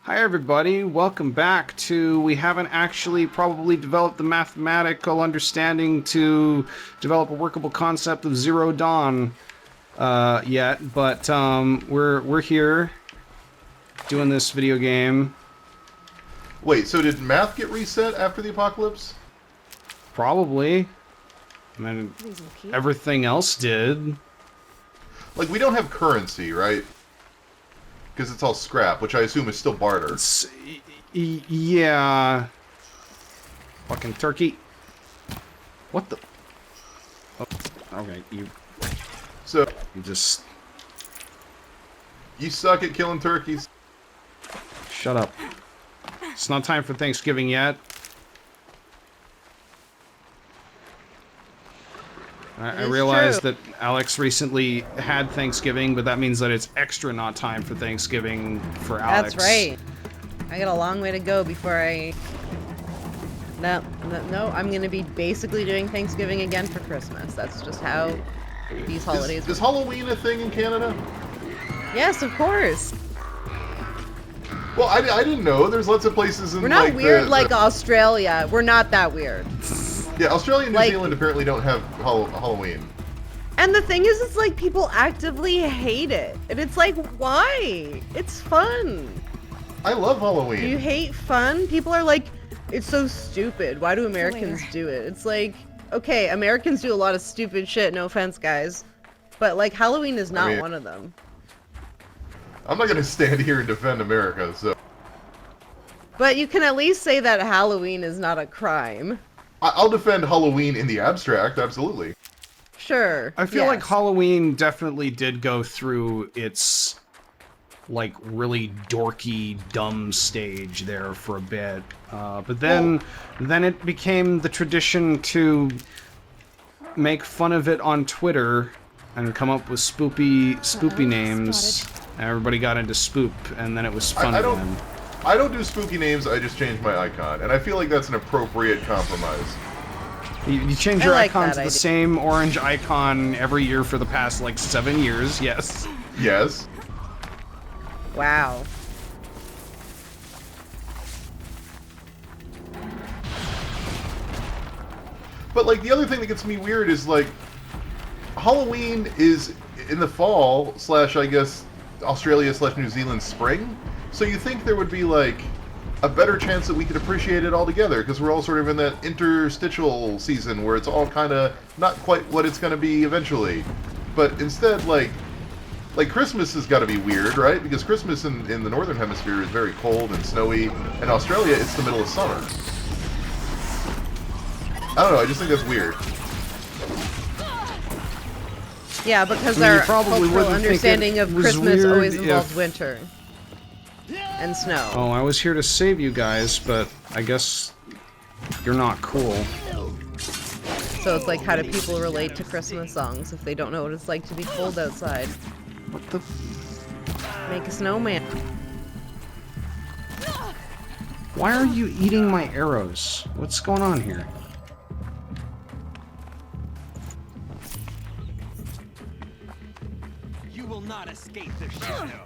Hi everybody, welcome back to, we haven't actually probably developed the mathematical understanding to develop a workable concept of Zero Dawn yet, but we're here doing this video game. Wait, so did math get reset after the apocalypse? Probably. I mean, everything else did. Like, we don't have currency, right? Because it's all scrap, which I assume is still barter. Yeah. Fucking turkey. What the? Oh, okay, So, you just... you suck at killing turkeys. Shut up. It's not time for Thanksgiving yet. I realized that Alex recently had Thanksgiving, but that means that it's extra not time for Thanksgiving for Alex. That's right. I got a long way to go before I... No, I'm gonna be basically doing Thanksgiving again for Christmas. That's just how these holidays Is Halloween a thing in Canada? Yes, of course. Well, I didn't know. There's lots of places in, We're not like, weird like Australia. We're not that weird. Yeah, Australia and New Like- Zealand apparently don't have Halloween. And the thing is, it's like people actively hate it. And it's like, why? It's fun. I love Halloween. Do you hate fun? People are like, it's so stupid. Why do Americans do it? It's like, okay, Americans do a lot of stupid shit, no offense, guys. But, like, Halloween is not one of them. I'm not going to stand here and defend America, so... But you can at least say that Halloween is not a crime. I'll defend Halloween in the abstract, absolutely. Sure. I feel like Halloween definitely did go through its, like, really dorky, dumb stage there for a bit. But then it became the tradition to make fun of it on Twitter and come up with spoopy names. And everybody got into spoop, and then it was fun again. I don't do spooky names, I just change my icon. And I feel like that's an appropriate compromise. You change your icon to the same orange icon every year for the past, like, 7 years, yes. Yes. Wow. But, like, the other thing that gets me weird is, like, Halloween is in the fall, slash, I guess, Australia slash New Zealand spring. So you think there would be, like, a better chance that we could appreciate it all together, because we're all sort of in that interstitial season where it's all kind of not quite what it's going to be eventually. But instead, like Christmas has got to be weird, right? Because Christmas in the Northern Hemisphere is very cold and snowy. In Australia, it's the middle of summer. I don't know, I just think that's weird. Yeah, because our cultural understanding of Christmas always involves winter. And snow. Oh, I was here to save you guys, but I guess you're not cool. So it's like, how do people relate to Christmas songs if they don't know what it's like to be cold outside? What the? Make a snowman. Why are you eating my arrows? What's going on here? You will not escape the shadow.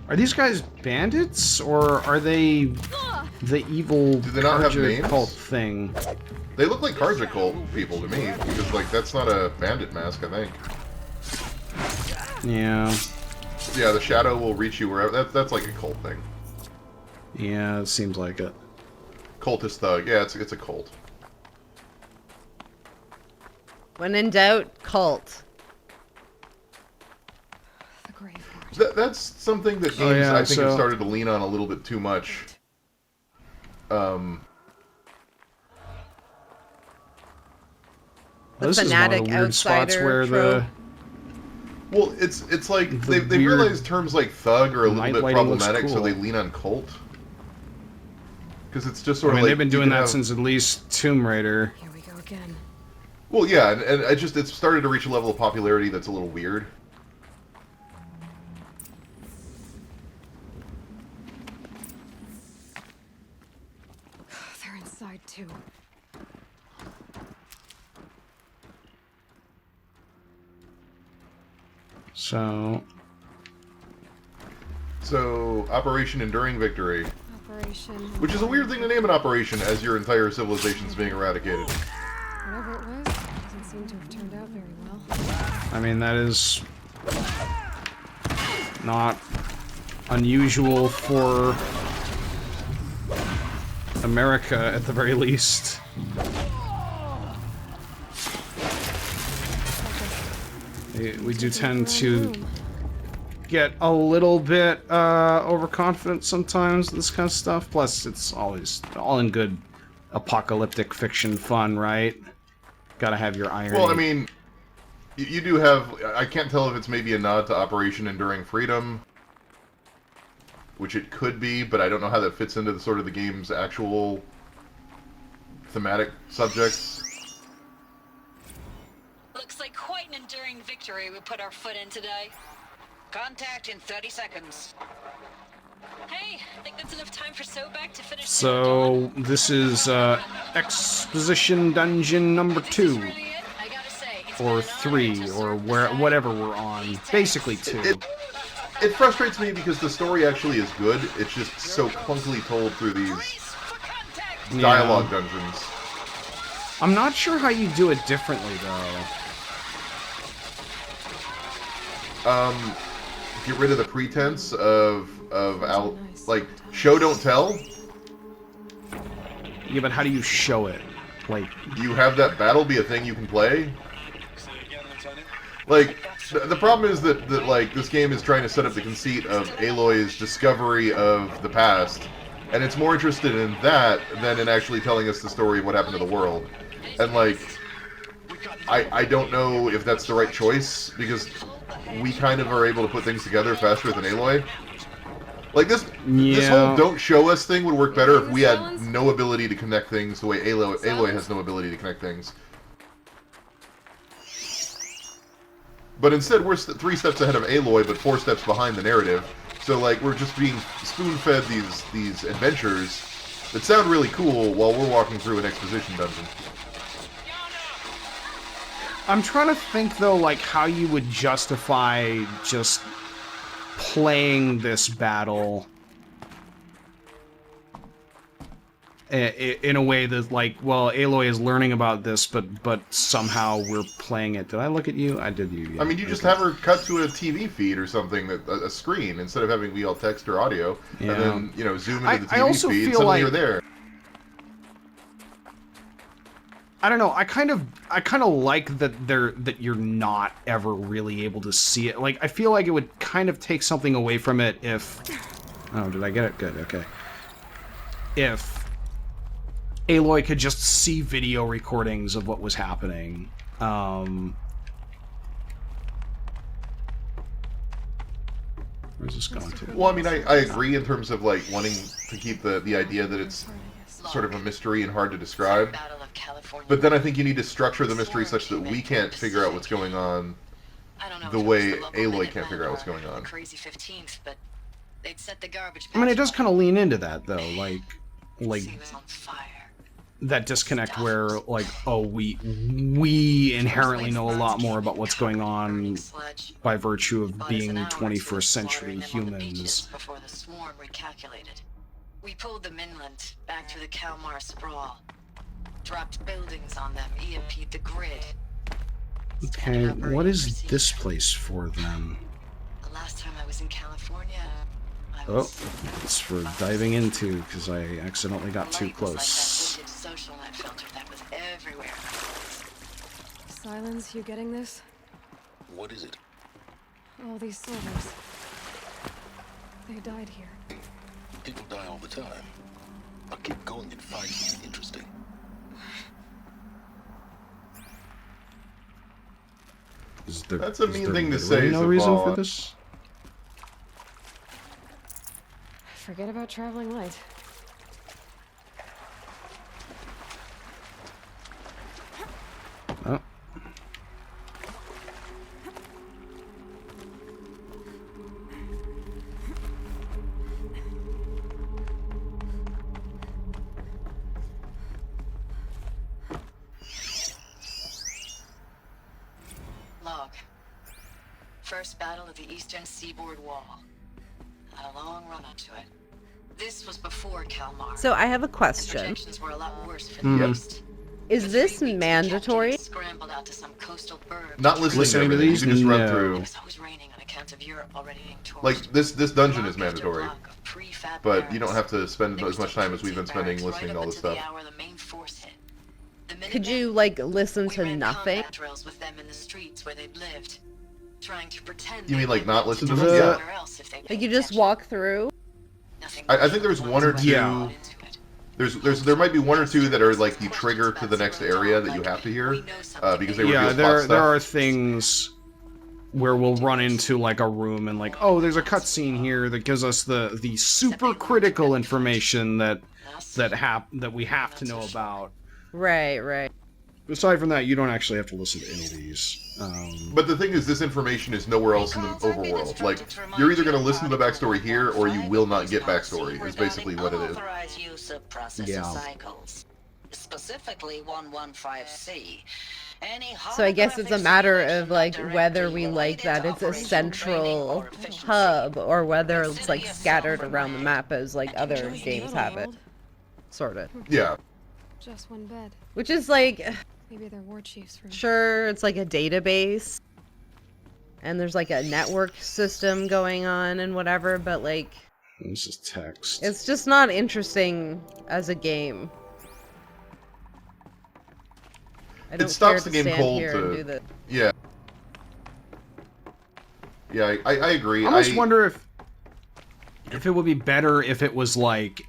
Are these guys bandits, or are they the evil Do they not have Karja names? cult thing? They look like Karja cult people to me, because, like, that's not a bandit mask, I think. Yeah. Yeah, the shadow will reach you wherever. That's like a cult thing. Yeah, it seems like it. Cultist thug. Yeah, it's a cult. When in doubt, cult. That's something that games, I think, have started to lean on a little bit too much. The This fanatic is one of the weird spots outsider where trope. Well, it's like The they weird realize terms like thug are a little bit night lighting looks problematic, so cool. they lean on cult. Because it's just sort I of mean, like they've been you doing can that have- since at least Tomb Raider. Here we go again. Well, yeah, and it's started to reach a level of popularity that's a little weird. They're inside too. So, Operation Enduring Victory. Operation. Which is a weird thing to name an operation as your entire civilization's being eradicated. Whatever it was, doesn't seem to have turned out very well. I mean, that is not unusual for America, at the very least. We do tend to get a little bit overconfident sometimes, this kind of stuff. Plus, it's always all in good apocalyptic fiction fun, right? Gotta have your irony. Well, I mean, you do have... I can't tell if it's maybe a nod to Operation Enduring Freedom, which it could be, but I don't know how that fits into the sort of the game's actual thematic subjects. Looks like quite an enduring victory we put our foot in today. Contact in 30 seconds. Hey, I think that's enough time for Sobek to finish. So, this is Exposition Dungeon number 2. Or 3, or whatever we're on. Basically 2. It frustrates me because the story actually is good, it's just so clunkily told through these dialogue dungeons. I'm not sure how you do it differently, though. Get rid of the pretense of like, show don't tell. Yeah, but how do you show it? Like, You have that battle be a thing you can play. Like, the problem is that like, this game is trying to set up the conceit of Aloy's discovery of the past, and it's more interested in that than in actually telling us the story of what happened to the world. And, like, I don't know if that's the right choice, because we kind of are able to put things together faster than Aloy. Like, this whole don't show us thing would work better if we had no ability to connect things the way Aloy has no ability to connect things. But instead, we're 3 steps ahead of Aloy, but 4 steps behind the narrative. So, like, we're just being spoon-fed these adventures that sound really cool while we're walking through an exposition dungeon. I'm trying to think, though, like, how you would justify just playing this battle in a way that, like, well, Aloy is learning about this, but somehow we're playing it. Did I look at you? I did you. Yeah. I mean, you just have her cut to a TV feed or something, a screen, instead of having me all text or audio, and then, you know, zoom into the TV also feed, feel suddenly like you're there. I don't know. I kind of like that you're not ever really able to see it. Like, I feel like it would kind of take something away from it if... Oh, did I get it? Good, okay. If Aloy could just see video recordings of what was happening. Where's this going to? Well, I mean, I agree in terms of, like, wanting to keep the idea that it's sort of a mystery and hard to describe. But then I think you need to structure the mystery such that we can't figure out what's going on the way Aloy can't figure out what's going on. I mean, it does kind of lean into that, though, like that disconnect where, like, oh, we inherently know a lot more about what's going on by virtue of being 21st century humans. We pulled them inland, back through the Kalmar sprawl. Dropped buildings on them, EMP'd the grid. Okay, what is this place for, then? The last time I was in California, Oh, it's for diving into, because I accidentally got too close. Social net filter that was everywhere. Silence, you getting this? What is it? All these soldiers. They died here. People die all the time. I'll keep going and find something interesting. That's a mean thing to say, no reason Zavala. for this? Forget about traveling light. Oh. Log. first battle of the eastern seaboard wall. Had a long run up to it. This was before Kalmar. So I have a and question. projections were a lot worse for the east. Is For this 3 weeks, the mandatory? captain scrambled out to some coastal burg Not to listening, to to everything. these? You can just run No. through. It was always raining on account of Europe already being torched. Like this dungeon is Block after mandatory, block of prefab but you don't barracks. have to spend They as much time as we've been routine spending barracks listening right to all up this until stuff. the hour the main force hit. The Could Minutemen, you like listen we to ran nothing? combat drills with them in the streets where they'd lived, trying to pretend. You they mean, like, went not to listen to do them? Yeah. somewhere else if they Like paid you just attention. walk through? Nothing I think there's one or two. Yeah. There might be one or two that are like the trigger to the next area that you have to hear, because they reveal Yeah, plot there stuff. are things where we'll run into like a room and like, oh, there's a cutscene here that gives us the super critical information that we have to know about. Right, right. Aside from that, you don't actually have to listen to any of these. But the thing is, this information is nowhere else in the overworld. Like, you're either going to listen to the backstory here, or you will not get backstory, is basically what it is. Unauthorized use of processor Yeah. cycles, specifically 115C. So I guess it's a matter of like whether we like that it's a central hub or whether it's like scattered around the map as like other games have it. Sort of. Yeah. Just one bed. Which is like, Maybe they're war chiefs room. sure, it's like a database. And there's like a network system going on and whatever, but like, this is text. it's just not interesting as a game. I don't stops care the to game stand cold here to- and do this. Yeah. Yeah, I agree. I almost wonder if it would be better if it was like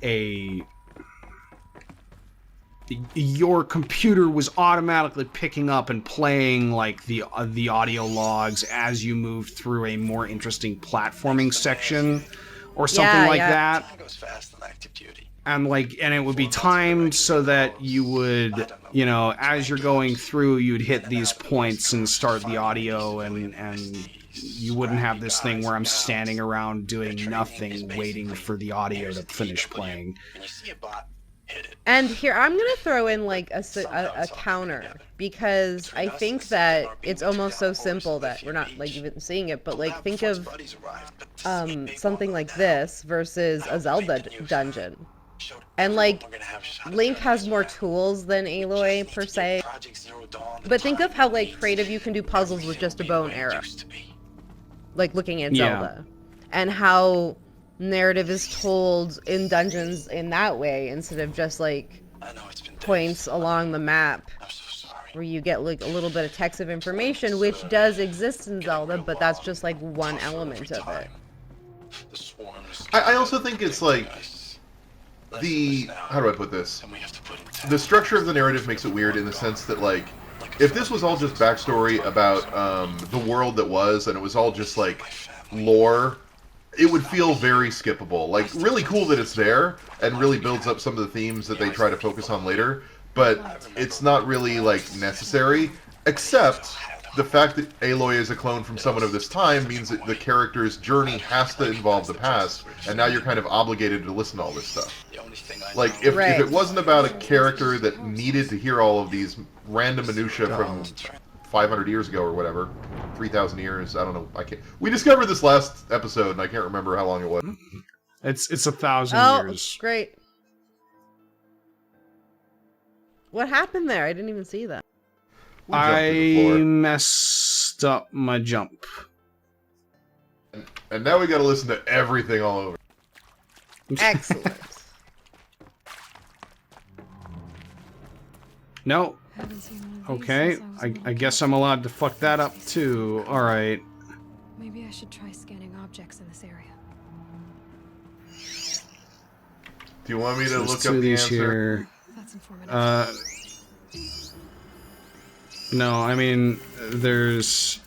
your computer was automatically picking up and playing like the audio logs as you moved through a more interesting platforming section or something Yeah, like yeah. that. Time goes fast in active duty. And it would be timed so that you would, you know, as you're going through, you'd hit these points and start the audio, and you wouldn't have this thing where I'm standing around doing nothing, waiting for the audio to finish playing. When you see a bot, hit it. And here, I'm gonna throw in like a counter, because I think that it's almost so simple that we're not like even seeing it, but like think of something like this versus a Zelda dungeon. And like Link has more tools than Aloy per se, but think of how like creative you can do puzzles with just a bow and arrow, like looking at Yeah. Zelda, and how narrative is told in dungeons in that way instead of just like points along the map where you get like a little bit of text of information, which does exist in Zelda, but that's just like one element of it. I also think it's like how do I put this? The structure of the narrative makes it weird in the sense that like if this was all just backstory about the world that was, and it was all just like lore, it would feel very skippable. Like, really cool that it's there, and really builds up some of the themes that they try to focus on later, but it's not really, like, necessary, except the fact that Aloy is a clone from someone of this time means that the character's journey has to involve the past, and now you're kind of obligated to listen to all this stuff. Like, if it wasn't about a character that needed to hear all of these random minutiae from 500 years ago or whatever, 3,000 years, I don't know, I can't... We discovered this last episode, and I can't remember how long it was. It's 1,000 Oh, years. great. What happened there? I didn't even see that. We jumped to the floor. Messed up my jump. And now we gotta listen to everything all over. Excellent. No. Haven't seen one of these Okay. since I was a I little guess kid. I'm allowed to fuck that up too. Alright. Maybe I should try scanning objects in this area. Do you want me to Let's look do up the these answer? here. That's informative. No, I mean, there's...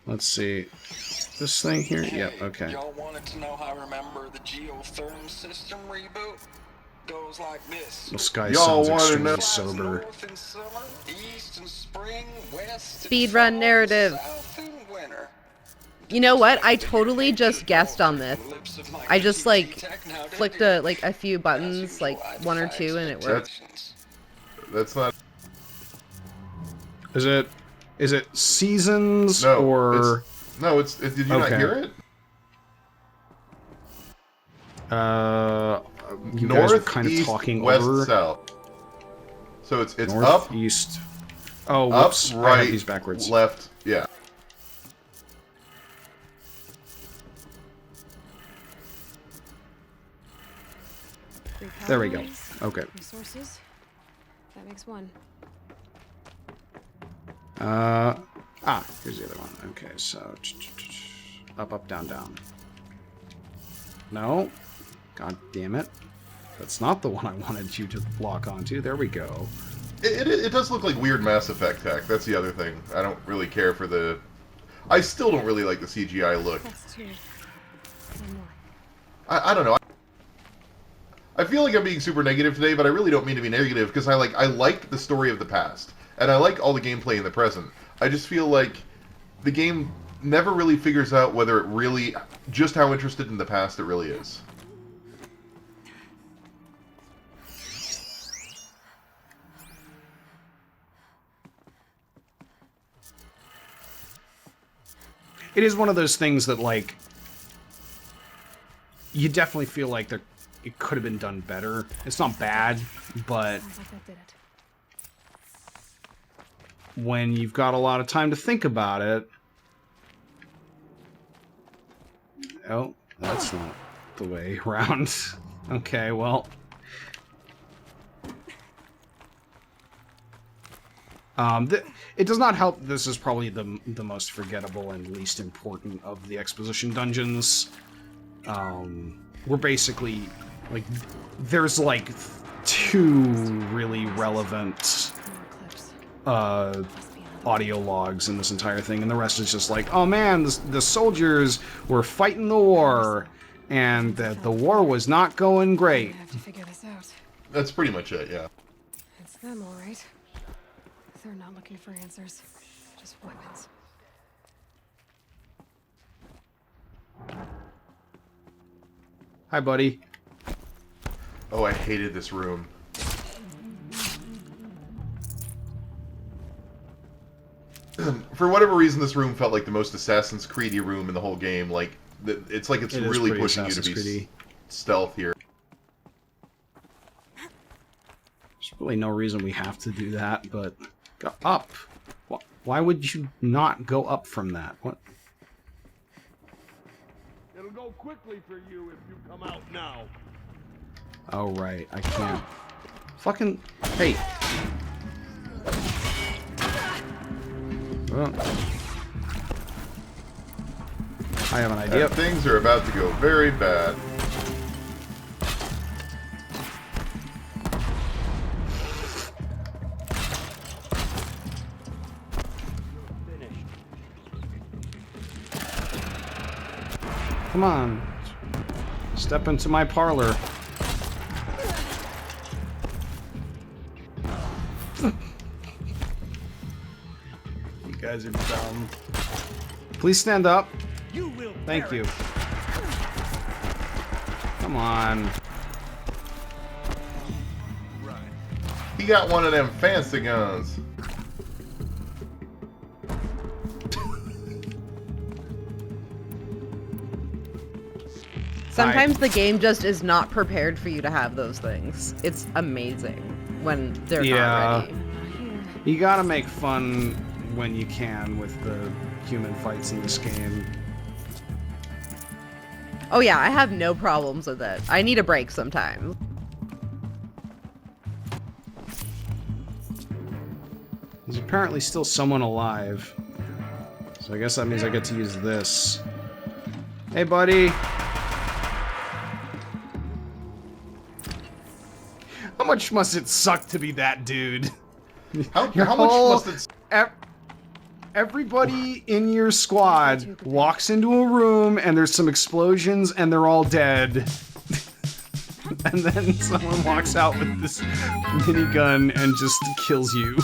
Let's see. This thing here? Yep, okay. Y'all wanted to know how I remember the geotherm system reboot? Goes like this. This guy Y'all sounds wanna know- extremely sober. North in summer, east in spring, west in Speedrun fall, narrative. south in winter. You know what? I totally just guessed on this. Lips of my I just like tech now flicked did a few buttons, like one or two, and it worked. That's not... Is it Is it seasons No, or... it's did you not Okay. hear it? You guys are North, kind of east, talking west, over. south. So it's North, up, east. Oh, up, whoops. I right, have these backwards. left. Yeah. There we go. Calories, Okay. Resources. That makes one. Here's the other one. Okay, so up, up, down, down. No. God damn it. That's not the one I wanted you to lock onto. There we go. It does look like weird Mass Effect tech. That's the other thing. I don't really care for the... I still don't really like the CGI look. That's two. One more. I don't know. I feel like I'm being super negative today, but I really don't mean to be negative, because I like the story of the past. And I like all the gameplay in the present. I just feel like the game never really figures out whether it really... just how interested in the past it really is. It is one of those things that, like, you definitely feel like it could have been done better. It's not bad, but Sounds like that did it. when you've got a lot of time to think about it... Oh, that's not the way around. Okay, well... it does not help. This is probably the most forgettable and least important of the exposition dungeons. We're basically, like, there's like 2 really relevant More clips. audio logs in this entire thing, and the rest is just like, oh man, the soldiers were fighting the war, and the war was not going great. I have to figure this out. That's pretty much it, yeah. It's them, all right. They're not looking for answers, just weapons. Hi, buddy. Oh, I hated this room. For whatever reason, this room felt like the most Assassin's Creed-y room in the whole game. Like, it's like it's It is really pretty pushing you to Assassin's be Creed-y. stealth here. There's really no reason we have to do that, but go up. Why would you not go up from that? What? It'll go quickly for you if you come out now. Oh right, I can't. Fucking hey. Oh. I have an idea. And things are about to go very bad. Come on. Step into my parlor. You guys are dumb. Please stand up. You will. Thank you. Come on. He got one of them fancy guns. Sometimes the game just is not prepared for you to have those things. It's amazing when they're not ready. You gotta make fun when you can with the human fights in this game. Oh yeah, I have no problems with it. I need a break sometimes. There's apparently still someone alive. So I guess that means I get to use this. Hey, buddy! How much must it suck to be that dude? How much whole- must it... Everybody in your squad walks into a room and there's some explosions and they're all dead. And then someone walks out with this minigun and just kills you.